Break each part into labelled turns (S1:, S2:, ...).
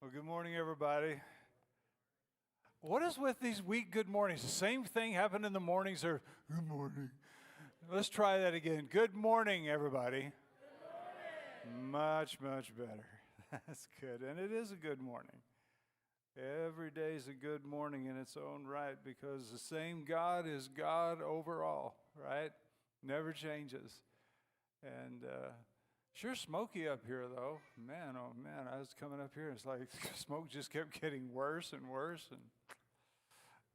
S1: Well, good morning, everybody. What is with these weak good mornings? The same thing happened in the mornings or good morning. Let's try that again. Good morning, everybody. Good morning. Much better. That's good. And it is a good morning. Every day is a good morning in its own right because the same God is God over all, right? Never changes. And sure smoky up here, though. Man, oh man, I was coming up here, it's like smoke just kept getting worse and worse. And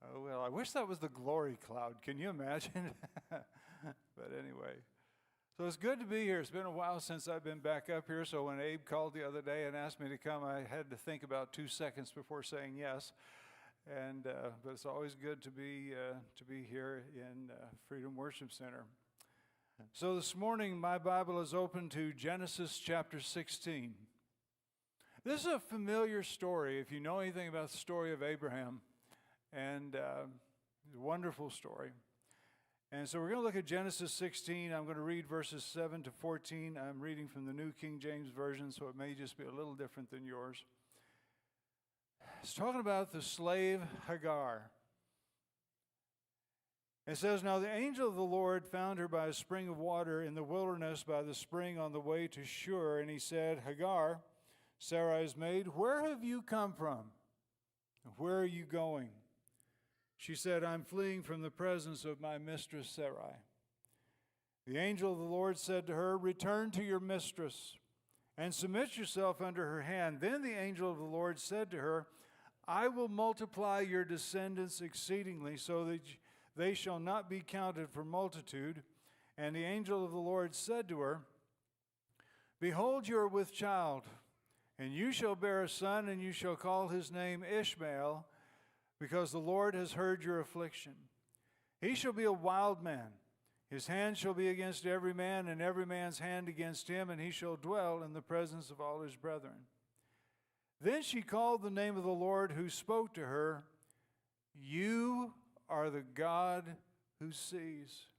S1: oh, well, I wish that was the glory cloud. Can you imagine? But anyway, so it's good to be here. It's been a while since I've been back up here, so when Abe called the other day and asked me to come, I had to think about 2 seconds before saying yes. And but it's always good to be here in Freedom Worship Center. So this morning, my Bible is open to Genesis chapter 16. This is a familiar story if you know anything about the story of Abraham, and a wonderful story. And so we're going to look at Genesis 16. I'm going to read verses 7 to 14. I'm reading from the New King James Version, so it may just be a little different than yours. It's talking about the slave Hagar. It says, "Now the angel of the Lord found her by a spring of water in the wilderness by the spring on the way to Shur, and he said, 'Hagar, Sarai's maid, where have you come from? Where are you going?' She said, 'I'm fleeing from the presence of my mistress Sarai.' The angel of the Lord said to her, 'Return to your mistress and submit yourself under her hand.' Then the angel of the Lord said to her, 'I will multiply your descendants exceedingly so that they shall not be counted for multitude.' And the angel of the Lord said to her, 'Behold, you are with child, and you shall bear a son, and you shall call his name Ishmael, because the Lord has heard your affliction. He shall be a wild man. His hand shall be against every man, and every man's hand against him, and he shall dwell in the presence of all his brethren.' Then she called the name of the Lord who spoke to her, 'You are the God who sees.'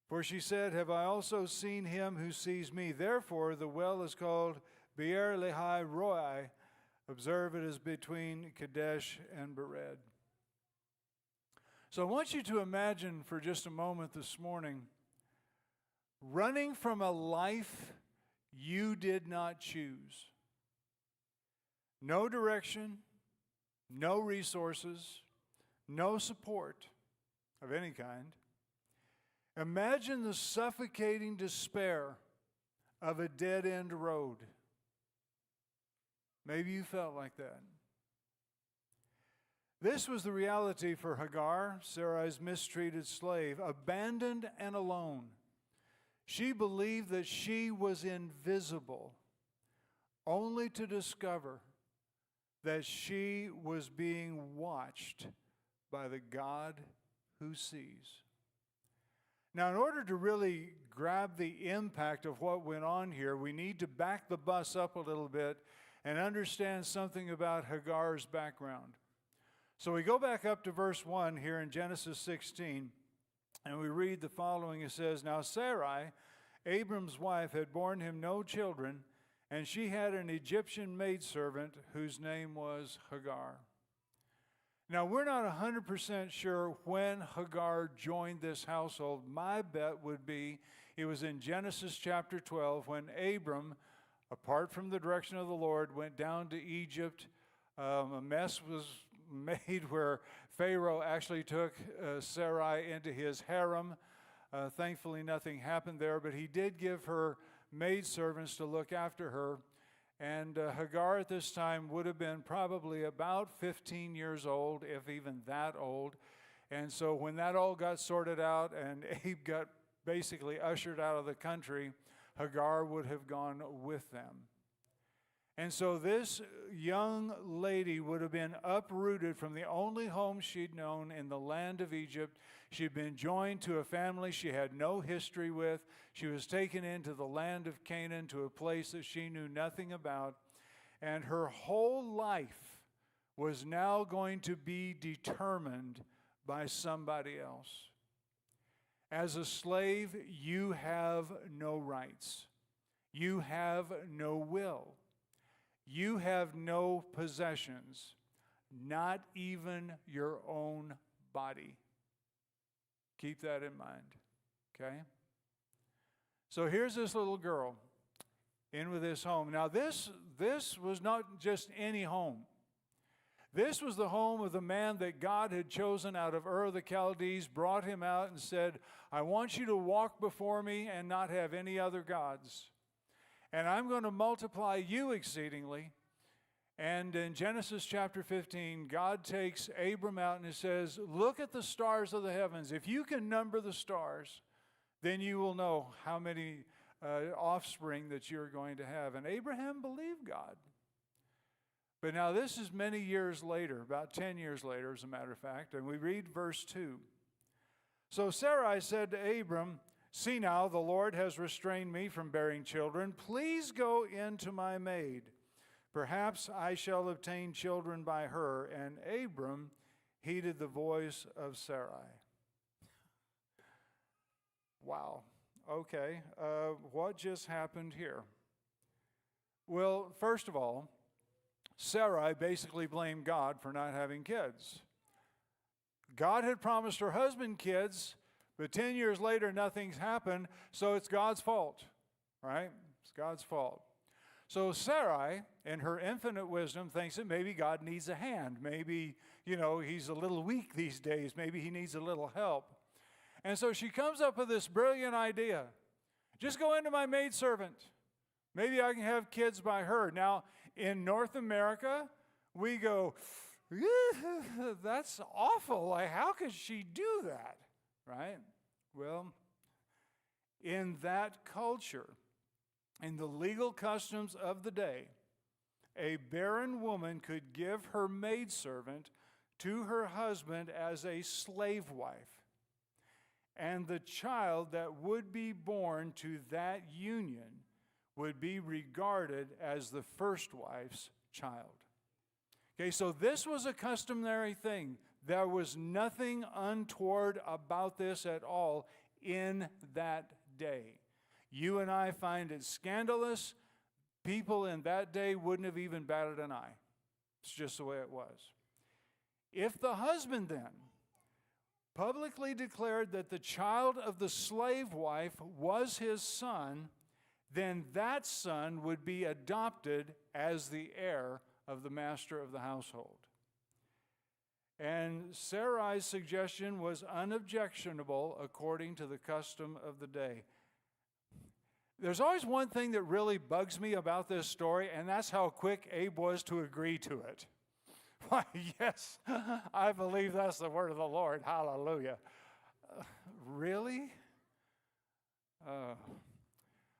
S1: For she said, 'Have I also seen him who sees me?' Therefore the well is called Beer Lahai Roi. Observe, it is between Kadesh and Bered." So I want you to imagine for just a moment this morning, running from a life you did not choose. No direction, no resources, no support of any kind. Imagine the suffocating despair of a dead-end road. Maybe you felt like that. This was the reality for Hagar, Sarai's mistreated slave, abandoned and alone. She believed that she was invisible, only to discover that she was being watched by the God who sees. Now, in order to really grab the impact of what went on here, we need to back the bus up a little bit and understand something about Hagar's background. So we go back up to verse 1 here in Genesis 16, and we read the following. It says, "Now Sarai, Abram's wife, had borne him no children, and she had an Egyptian maidservant whose name was Hagar." Now, we're not 100% sure when Hagar joined this household. My bet would be it was in Genesis chapter 12 when Abram, apart from the direction of the Lord, went down to Egypt. A mess was made where Pharaoh actually took Sarai into his harem. Thankfully, nothing happened there, but he did give her maidservants to look after her. And Hagar at this time would have been probably about 15 years old, if even that old. And so when that all got sorted out and Abe got basically ushered out of the country, Hagar would have gone with them. And so this young lady would have been uprooted from the only home she'd known in the land of Egypt. She'd been joined to a family she had no history with. She was taken into the land of Canaan, to a place that she knew nothing about. And her whole life was now going to be determined by somebody else. As a slave, you have no rights. You have no will. You have no possessions, not even your own body. Keep that in mind, okay? So here's this little girl in with this home. Now this was not just any home. This was the home of the man that God had chosen out of Ur of the Chaldees, brought him out and said, I want you to walk before me and not have any other gods. And I'm going to multiply you exceedingly. And in Genesis chapter 15, God takes Abram out and he says, look at the stars of the heavens. If you can number the stars, then you will know how many offspring that you're going to have. And Abraham believed God. But now this is many years later, about 10 years later, as a matter of fact, and we read verse 2. So Sarai said to Abram, see now, the Lord has restrained me from bearing children. Please go in to my maid. Perhaps I shall obtain children by her. And Abram heeded the voice of Sarai. Wow. Okay. What just happened here? Well, first of all, Sarai basically blamed God for not having kids. God had promised her husband kids, but 10 years later, nothing's happened, so it's God's fault, right? It's God's fault. So Sarai, in her infinite wisdom, thinks that maybe God needs a hand. Maybe, he's a little weak these days. Maybe he needs a little help. And so she comes up with this brilliant idea. Just go into my maidservant. Maybe I can have kids by her. Now, in North America, we go, that's awful. Like, how could she do that, right? Well, in that culture, in the legal customs of the day, a barren woman could give her maidservant to her husband as a slave wife. And the child that would be born to that union would be regarded as the first wife's child. Okay, so this was a customary thing. There was nothing untoward about this at all in that day. You and I find it scandalous. People in that day wouldn't have even batted an eye. It's just the way it was. If the husband then publicly declared that the child of the slave wife was his son, then that son would be adopted as the heir of the master of the household. And Sarai's suggestion was unobjectionable according to the custom of the day. There's always one thing that really bugs me about this story, and that's how quick Abe was to agree to it. Why, yes, I believe that's the word of the Lord. Hallelujah. Really?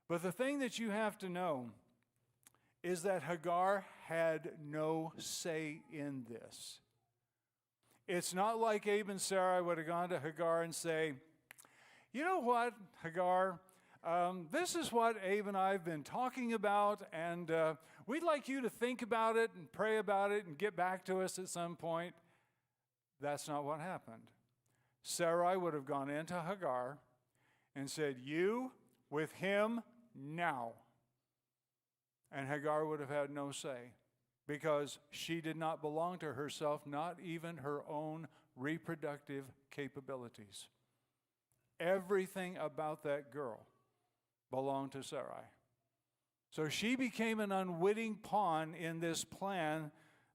S1: But the thing that you have to know is that Hagar had no say in this. It's not like Abe and Sarah would have gone to Hagar and say, you know what, Hagar, this is what Abe and I have been talking about, and we'd like you to think about it and pray about it and get back to us at some point. That's not what happened. Sarai would have gone into Hagar and said, you with him now. And Hagar would have had no say because she did not belong to herself, not even her own reproductive capabilities. Everything about that girl belonged to Sarai. So she became an unwitting pawn in this plan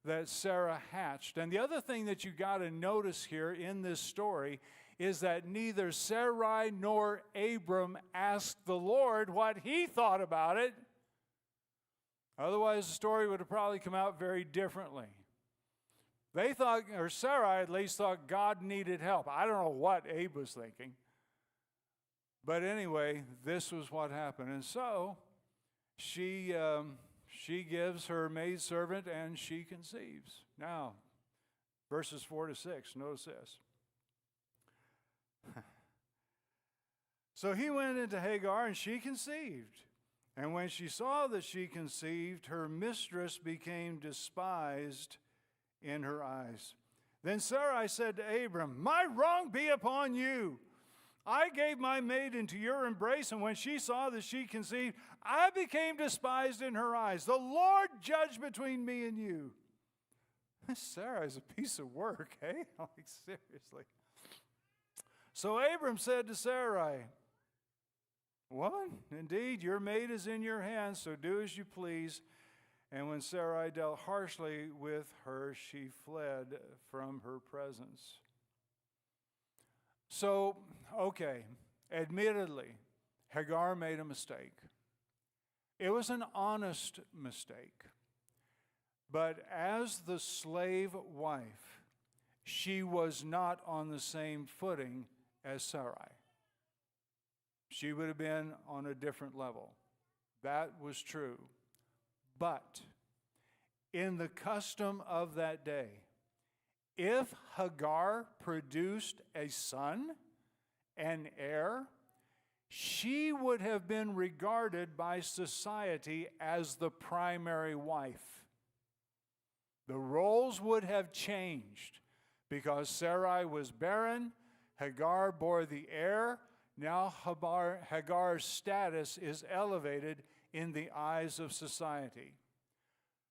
S1: that Sarah hatched. And the other thing that you got to notice here in this story is that neither Sarai nor Abram asked the Lord what he thought about it. Otherwise, the story would have probably come out very differently. They thought, or Sarai at least thought, God needed help. I don't know what Abe was thinking. But anyway, this was what happened. And so she gives her maidservant and she conceives. Now, verses 4 to 6, notice this. So he went into Hagar and she conceived. And when she saw that she conceived, her mistress became despised in her eyes. Then Sarai said to Abram, my wrong be upon you. I gave my maid into your embrace, and when she saw that she conceived, I became despised in her eyes. The Lord judge between me and you. Sarah is a piece of work, eh? Like, seriously. So Abram said to Sarai, Woman, indeed, your maid is in your hands, so do as you please. And when Sarai dealt harshly with her, she fled from her presence. So, okay, admittedly, Hagar made a mistake. It was an honest mistake. But as the slave wife, she was not on the same footing as Sarai. She would have been on a different level. That was true. But in the custom of that day, if Hagar produced a son, an heir, she would have been regarded by society as the primary wife. The roles would have changed because Sarai was barren, Hagar bore the heir. Now Hagar's status is elevated in the eyes of society.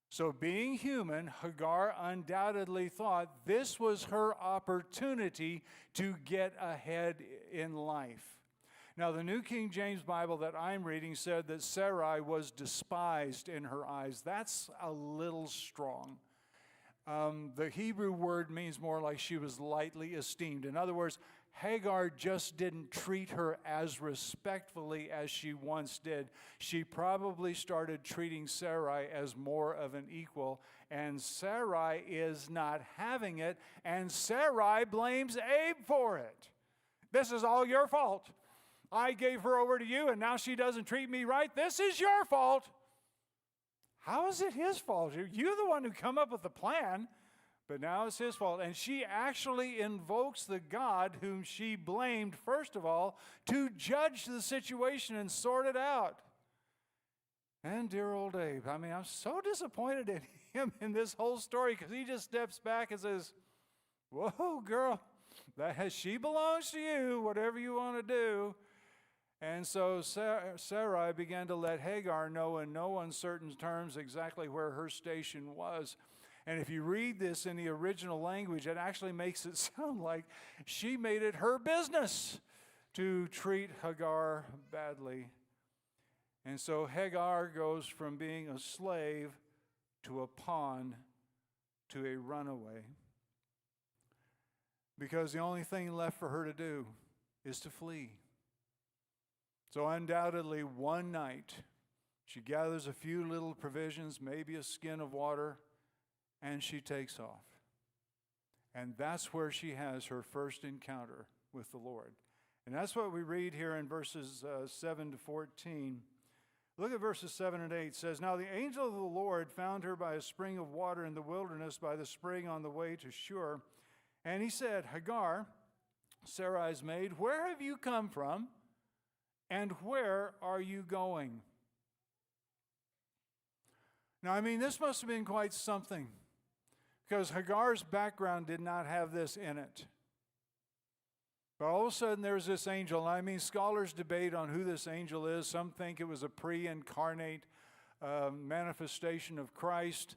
S1: So being human, Hagar undoubtedly thought this was her opportunity to get ahead in life. Now, the New King James Bible that I'm reading said that Sarai was despised in her eyes. That's a little strong. The Hebrew word means more like she was lightly esteemed. In other words, Hagar just didn't treat her as respectfully as she once did. She probably started treating Sarai as more of an equal, and Sarai is not having it, and Sarai blames Abe for it. This is all your fault. I gave her over to you, and now she doesn't treat me right. This is your fault. How is it his fault? You're the one who come up with the plan. But now it's his fault. And she actually invokes the God whom she blamed, first of all, to judge the situation and sort it out. And dear old Abe, I mean, I'm so disappointed in him in this whole story because he just steps back and says, whoa, girl, she belongs to you, whatever you want to do. And so Sarai began to let Hagar know in no uncertain terms exactly where her station was. And if you read this in the original language, it actually makes it sound like she made it her business to treat Hagar badly. And so Hagar goes from being a slave to a pawn to a runaway. Because the only thing left for her to do is to flee. So undoubtedly, one night, she gathers a few little provisions, maybe a skin of water, and she takes off. And that's where she has her first encounter with the Lord. And that's what we read here in verses 7 to 14. Look at verses 7 and 8. It says, Now the angel of the Lord found her by a spring of water in the wilderness, by the spring on the way to Shur. And he said, Hagar, Sarai's maid, where have you come from? And where are you going? Now, I mean, this must have been quite something, because Hagar's background did not have this in it. But all of a sudden, there's this angel. I mean, scholars debate on who this angel is. Some think it was a pre-incarnate manifestation of Christ.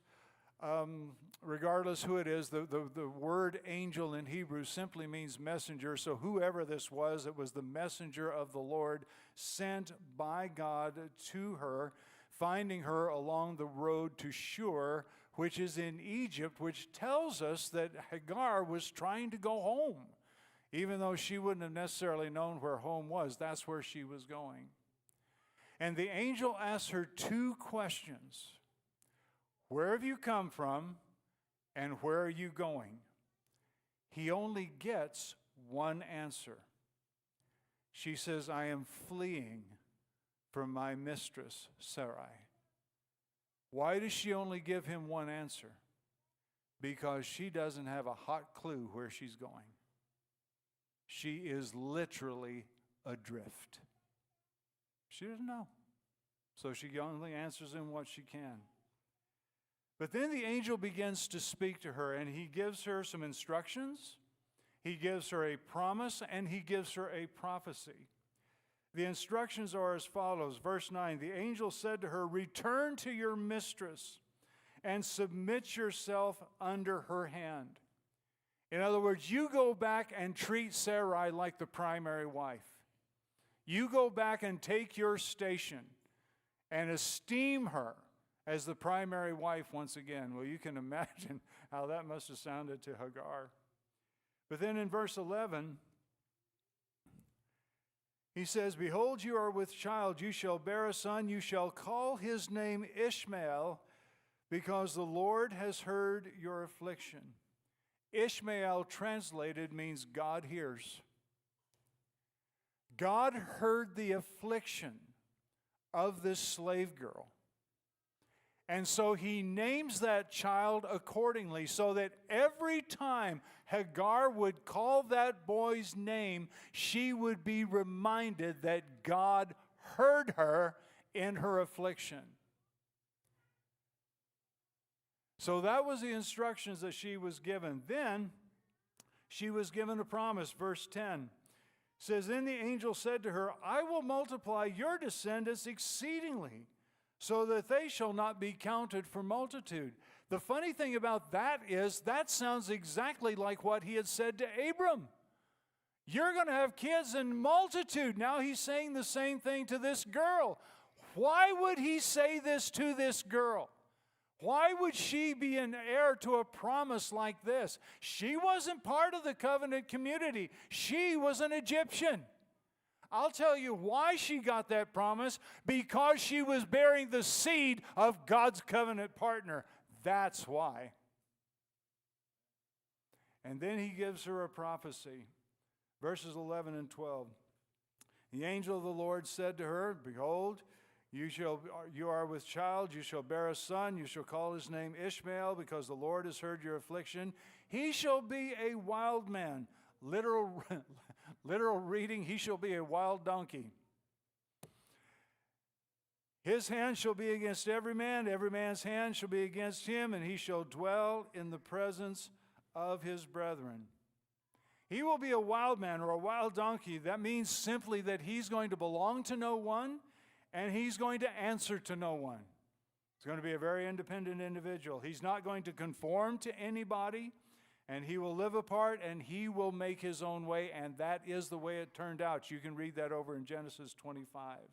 S1: Regardless who it is, the word angel in Hebrew simply means messenger. So whoever this was, it was the messenger of the Lord sent by God to her, finding her along the road to Shur, which is in Egypt, which tells us that Hagar was trying to go home. Even though she wouldn't have necessarily known where home was, that's where she was going. And the angel asks her two questions. Where have you come from, and where are you going? He only gets one answer. She says, I am fleeing from my mistress, Sarai. Why does she only give him one answer? Because she doesn't have a hot clue where she's going. She is literally adrift. She doesn't know. So she only answers him what she can. But then the angel begins to speak to her, and he gives her some instructions. He gives her a promise, and he gives her a prophecy. The instructions are as follows. Verse 9, the angel said to her, "Return to your mistress and submit yourself under her hand." In other words, you go back and treat Sarai like the primary wife. You go back and take your station and esteem her as the primary wife once again. Well, you can imagine how that must have sounded to Hagar. But then in verse 11, he says, "Behold, you are with child. You shall bear a son. You shall call his name Ishmael, because the Lord has heard your affliction." Ishmael translated means God hears. God heard the affliction of this slave girl. And so he names that child accordingly, so that every time Hagar would call that boy's name, she would be reminded that God heard her in her affliction. So that was the instructions that she was given. Then she was given a promise. Verse 10 says, "Then the angel said to her, I will multiply your descendants exceedingly, so that they shall not be counted for multitude." The funny thing about that is that sounds exactly like what he had said to Abram. You're going to have kids in multitude. Now he's saying the same thing to this girl. Why would he say this to this girl? Why would she be an heir to a promise like this? She wasn't part of the covenant community. She was an Egyptian. I'll tell you why she got that promise. Because she was bearing the seed of God's covenant partner. That's why. And then he gives her a prophecy. Verses 11 and 12. The angel of the Lord said to her, "Behold, you are with child, you shall bear a son, you shall call his name Ishmael, because the Lord has heard your affliction. He shall be a wild man." Literal reading, he shall be a wild donkey. "His hand shall be against every man's hand shall be against him, and he shall dwell in the presence of his brethren." He will be a wild man or a wild donkey. That means simply that he's going to belong to no one, and he's going to answer to no one. He's going to be a very independent individual. He's not going to conform to anybody, and he will live apart, and he will make his own way, and that is the way it turned out. You can read that over in Genesis 25.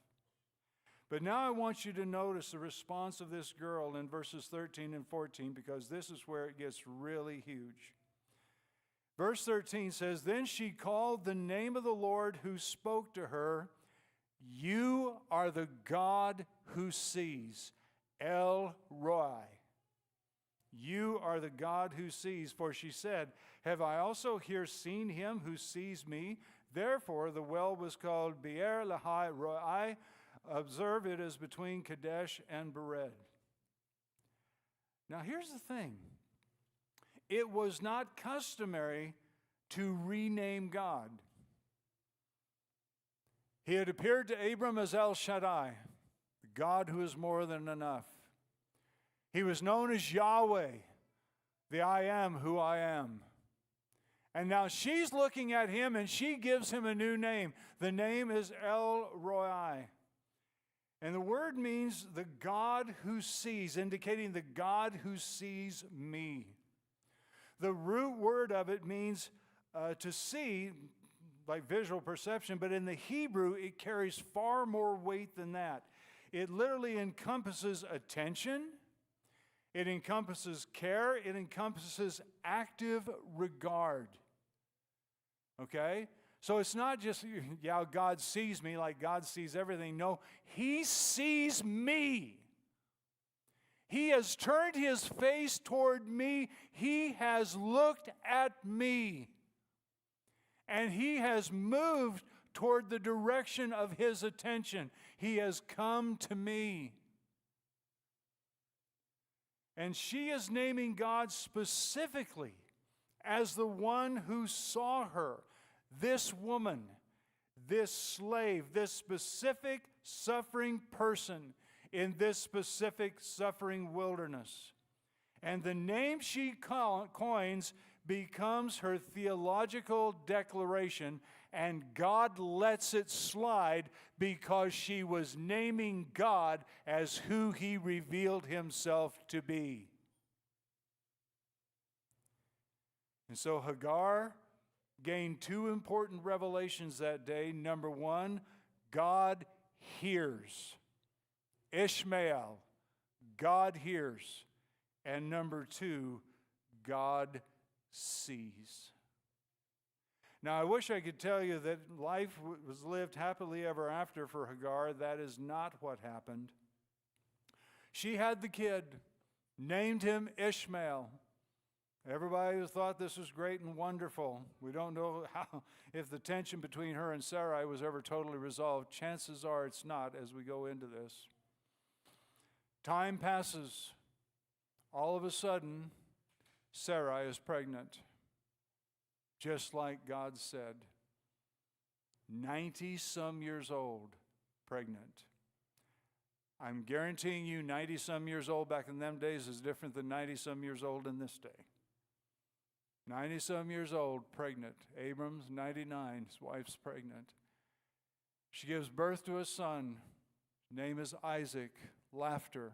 S1: But now I want you to notice the response of this girl in verses 13 and 14, because this is where it gets really huge. Verse 13 says, "Then she called the name of the Lord who spoke to her, 'You are the God who sees,' El Roi. You are the God who sees. For she said, 'Have I also here seen him who sees me?' Therefore the well was called Beer Lahai Roi. Observe, it is between Kadesh and Bered." Now here's the thing. It was not customary to rename God. He had appeared to Abram as El Shaddai, the God who is more than enough. He was known as Yahweh, the I am who I am. And now she's looking at him and she gives him a new name. The name is El Roi. And the word means the God who sees, indicating the God who sees me. The root word of it means to see, like visual perception, but in the Hebrew it carries far more weight than that. It literally encompasses attention, it encompasses care, it encompasses active regard. Okay? So it's not just, yeah, God sees me like God sees everything. No, He sees me. He has turned His face toward me. He has looked at me. And He has moved toward the direction of His attention. He has come to me. And she is naming God specifically as the one who saw her, this woman, this slave, this specific suffering person in this specific suffering wilderness. And the name she coins becomes her theological declaration, and God lets it slide because she was naming God as who He revealed Himself to be. And so Hagar gained two important revelations that day. Number one, God hears. Ishmael, God hears. And number two, God sees. Now, I wish I could tell you that life was lived happily ever after for Hagar. That is not what happened. She had the kid, named him Ishmael. Everybody thought this was great and wonderful. We don't know if the tension between her and Sarai was ever totally resolved. Chances are it's not as we go into this. Time passes. All of a sudden, Sarai is pregnant. Just like God said. 90-some years old, pregnant. I'm guaranteeing you 90-some years old back in them days is different than 90-some years old in this day. 90-some years old, pregnant. Abram's 99, his wife's pregnant. She gives birth to a son. His name is Isaac. Laughter.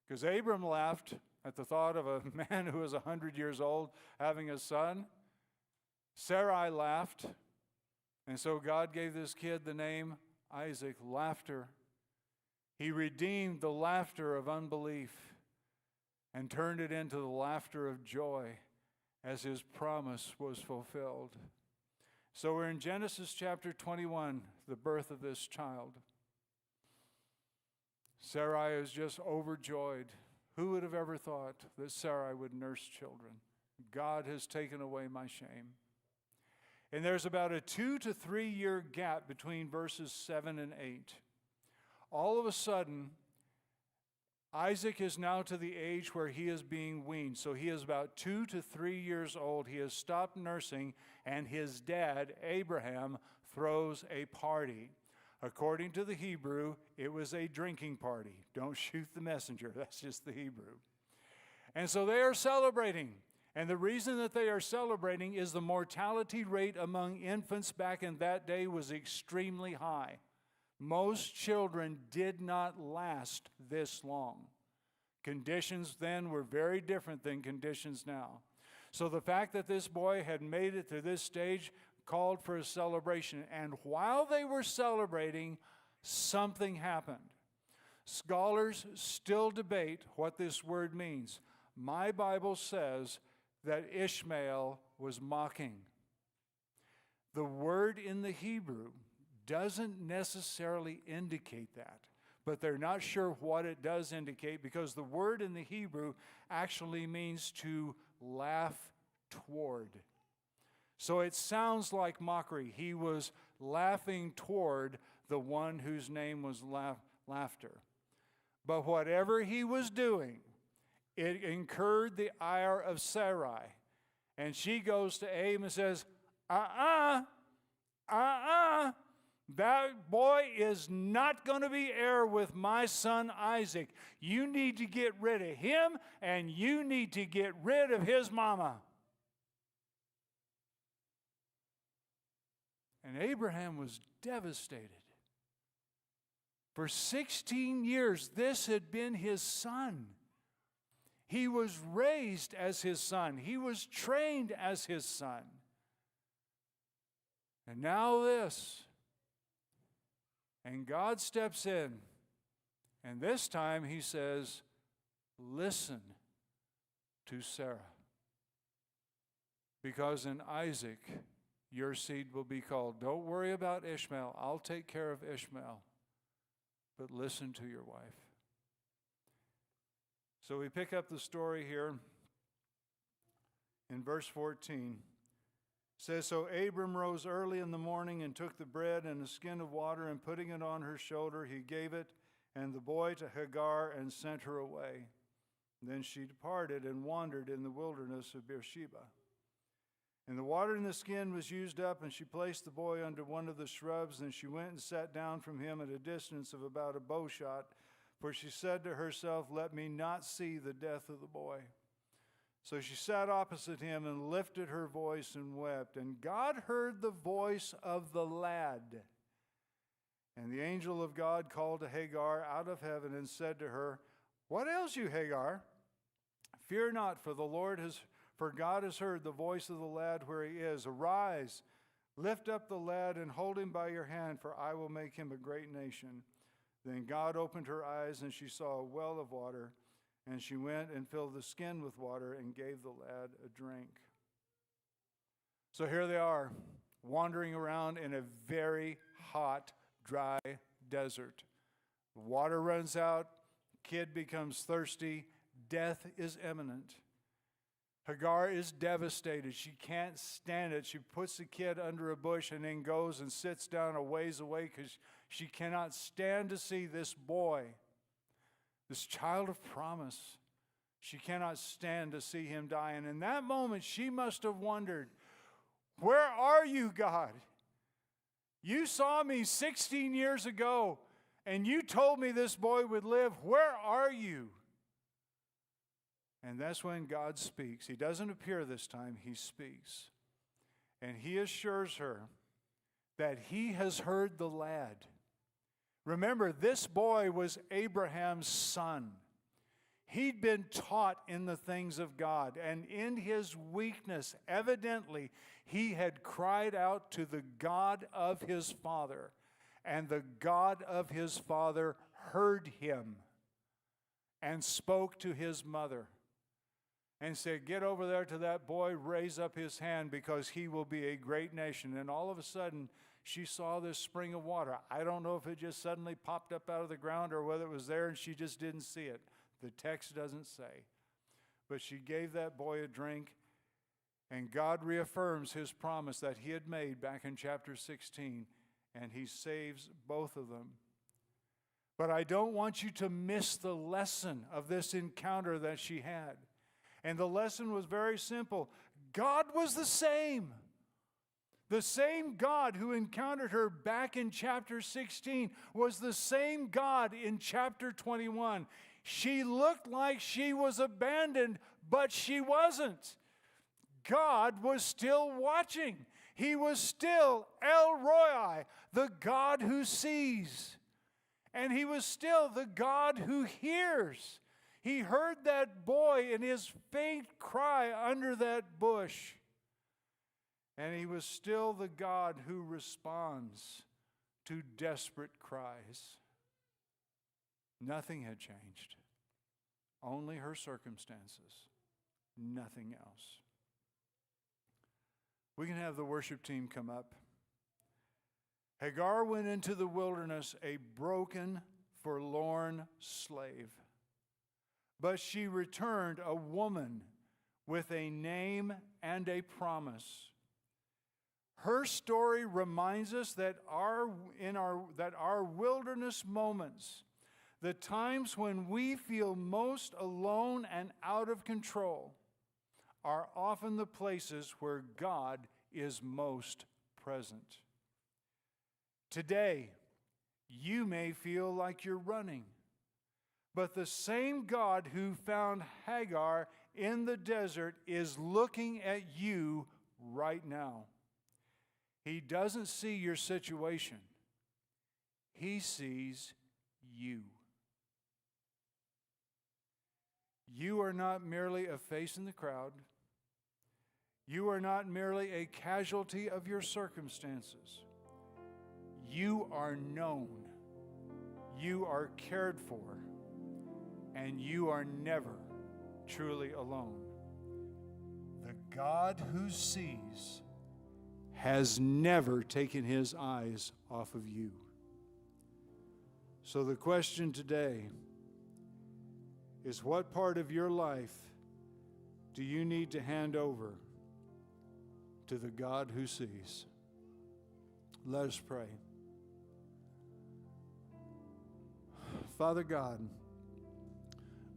S1: Because Abram laughed at the thought of a man who was 100 years old having a son. Sarai laughed. And so God gave this kid the name Isaac. Laughter. He redeemed the laughter of unbelief and turned it into the laughter of joy as His promise was fulfilled. So we're in Genesis chapter 21, the birth of this child. Sarai is just overjoyed. Who would have ever thought that Sarai would nurse children? God has taken away my shame. And there's about a 2 to 3 year gap between verses 7 and 8. All of a sudden, Isaac is now to the age where he is being weaned. So he is about 2 to 3 years old. He has stopped nursing, and his dad, Abraham, throws a party. According to the Hebrew, it was a drinking party. Don't shoot the messenger. That's just the Hebrew. And so they are celebrating. And the reason that they are celebrating is the mortality rate among infants back in that day was extremely high. Most children did not last this long. Conditions then were very different than conditions now. So the fact that this boy had made it to this stage called for a celebration. And while they were celebrating, something happened. Scholars still debate what this word means. My Bible says that Ishmael was mocking. The word in the Hebrew doesn't necessarily indicate that, but they're not sure what it does indicate because the word in the Hebrew actually means to laugh toward. So it sounds like mockery. He was laughing toward the one whose name was laughter. But whatever he was doing, it incurred the ire of Sarai. And she goes to Abe and says, that boy is not going to be heir with my son Isaac. You need to get rid of him, and you need to get rid of his mama. And Abraham was devastated. For 16 years, this had been his son. He was raised as his son. He was trained as his son. And now this. And God steps in. And this time he says, listen to Sarah. Because in Isaac, your seed will be called. Don't worry about Ishmael. I'll take care of Ishmael. But listen to your wife. So we pick up the story here in verse 14. It says, so Abram rose early in the morning and took the bread and a skin of water, and putting it on her shoulder, he gave it and the boy to Hagar and sent her away. Then she departed and wandered in the wilderness of Beersheba. And the water in the skin was used up, and she placed the boy under one of the shrubs, and she went and sat down from him at a distance of about a bow shot, for she said to herself, let me not see the death of the boy. So she sat opposite him and lifted her voice and wept. And God heard the voice of the lad. And the angel of God called to Hagar out of heaven and said to her, "What ails you, Hagar? Fear not, for God has heard the voice of the lad where he is. Arise, lift up the lad and hold him by your hand, for I will make him a great nation." Then God opened her eyes, and she saw a well of water. And she went and filled the skin with water and gave the lad a drink. So here they are, wandering around in a very hot, dry desert. The water runs out, kid becomes thirsty, death is imminent. Hagar is devastated. She can't stand it. She puts the kid under a bush and then goes and sits down a ways away because she cannot stand to see this boy, this child of promise. She cannot stand to see him die. And in that moment, she must have wondered, where are you, God? You saw me 16 years ago, and you told me this boy would live. Where are you? And that's when God speaks. He doesn't appear this time. He speaks. And he assures her that he has heard the lad. Remember, this boy was Abraham's son. He'd been taught in the things of God, and in his weakness, evidently, he had cried out to the God of his father, and the God of his father heard him and spoke to his mother and said, "Get over there to that boy, raise up his hand, because he will be a great nation." And all of a sudden, she saw this spring of water. I don't know if it just suddenly popped up out of the ground or whether it was there and she just didn't see it. The text doesn't say. But she gave that boy a drink, and God reaffirms his promise that he had made back in chapter 16, and he saves both of them. But I don't want you to miss the lesson of this encounter that she had. And the lesson was very simple. God was the same. The same God who encountered her back in chapter 16 was the same God in chapter 21. She looked like she was abandoned, but she wasn't. God was still watching. He was still El Roi, the God who sees. And he was still the God who hears. He heard that boy in his faint cry under that bush. And he was still the God who responds to desperate cries. Nothing had changed. Only her circumstances. Nothing else. We can have the worship team come up. Hagar went into the wilderness a broken, forlorn slave. But she returned a woman with a name and a promise. Her story reminds us that our wilderness moments, the times when we feel most alone and out of control, are often the places where God is most present. Today, you may feel like you're running, but the same God who found Hagar in the desert is looking at you right now. He doesn't see your situation. He sees you. You are not merely a face in the crowd. You are not merely a casualty of your circumstances. You are known. You are cared for. And you are never truly alone. The God who sees has never taken his eyes off of you. So the question today is, what part of your life do you need to hand over to the God who sees? Let us pray. Father God,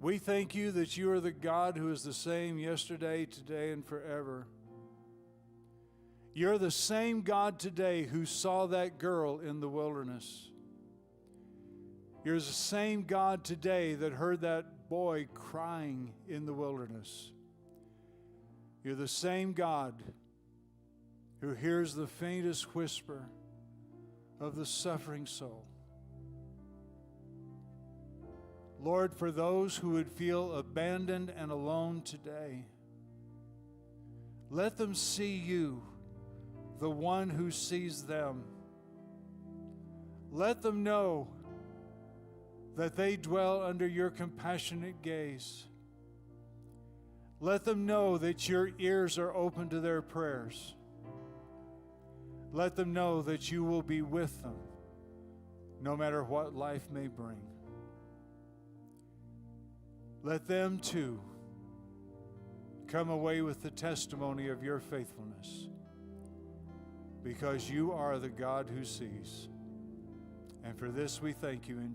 S1: we thank you that you are the God who is the same yesterday, today, and forever. You're the same God today who saw that girl in the wilderness. You're the same God today that heard that boy crying in the wilderness. You're the same God who hears the faintest whisper of the suffering soul. Lord, for those who would feel abandoned and alone today, let them see you, the one who sees them. Let them know that they dwell under your compassionate gaze. Let them know that your ears are open to their prayers. Let them know that you will be with them, no matter what life may bring. Let them too come away with the testimony of your faithfulness, because you are the God who sees. And for this we thank you in